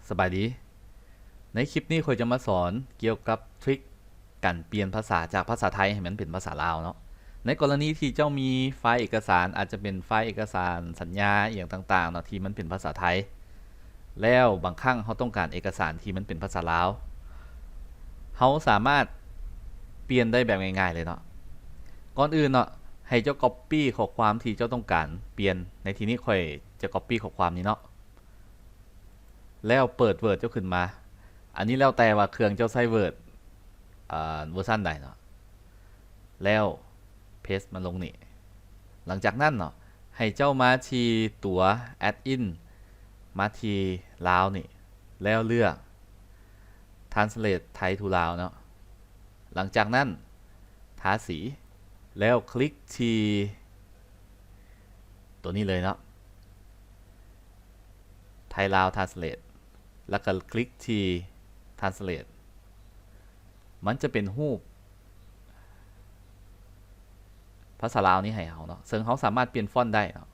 สบายดีในคลิปนี้ข่อยจะมาสอนเกี่ยวกับทริคการเปลี่ยนภาษาจากภาษาไทยให้มันเป็นภาษาลาวเนาะในกรณีที่เจ้ามีไฟล์เอกสารอาจจะเป็นไฟล์เอกสารสัญญาอย่างต่างๆเนาะที่มันเป็นภาษาไทยแล้วบางครั้งเขาต้องการเอกสารที่มันเป็นภาษาลาวเขาสามารถเปลี่ยนได้แบบง่ายๆเลยเนาะก่อนอื่นเนาะให้เจ้า Copy ข้อความที่เจ้าต้องการเปลี่ยนในที่นี้ข่อยจะ Copy ข้อความนี้เนาะแล้วเปิด Word เจ้าขึ้นมาอันนี้แล้วแต่ว่าเครื่องเจ้าใช้ Word เวอร์ชันใดเนาะแล้วเพสมันลงนี่หลังจากนั้นเนาะให้เจ้ามาที่ตัว add in มาที่ลาวนี่แล้วเลือก translate Thai to ลาวเนาะหลังจากนั้นทาสีแล้วคลิกที่ตัวนี้เลยเนาะ Thai ลาว translate แล้วก็คลิกที่ translate มันจะเป็นรูปภาษาลาวนี่ให้เขาเนาะซึ่งเขาสามารถเปลี่ยนฟอนต์ได้เนาะ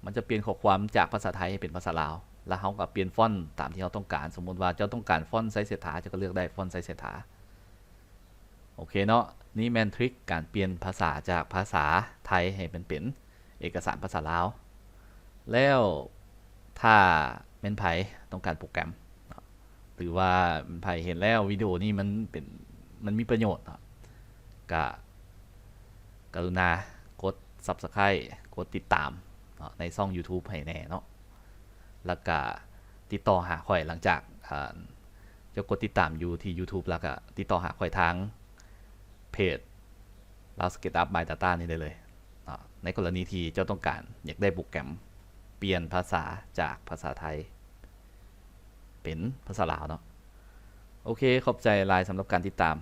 มันจะเปลี่ยนข้อความจากภาษาไทยให้เป็นภาษาลาวแล้วเขาก็เปลี่ยนฟอนต์ตามที่เขาต้องการสมมุติว่าเจ้าต้องการฟอนต์ไซส์เศรษฐาจะก็เลือกได้ฟอนต์ไซส์เศรษฐาโอเคเนาะนี่แมนทริคการเปลี่ยนภาษาจากภาษาไทยให้เป็นเอกสารภาษาลาวแล้วถ้าเมนไผต้องการโปรแกรมหรือว่าเมนไผเห็นแล้ววิดีโอนี้มันมีประโยชน์ก็กรุณากด Subscribe กดติดตามในช่อง YouTube ให้แน่เนาะแล้วก็ติดต่อหาข่อยหลังจากจะกดติดตามอยู่ที่ YouTube แล้วก็ติดต่อหาข่อยทางเพจ Lao SketchUp by Data นี่ได้เลยในกรณีที่เจ้าต้องการอยากได้โปรแกรมเปลี่ยนภาษาจากภาษาไทยเป็นภาษาลาวเนาะโอเคขอบใจหลายสำหรับการติดตาม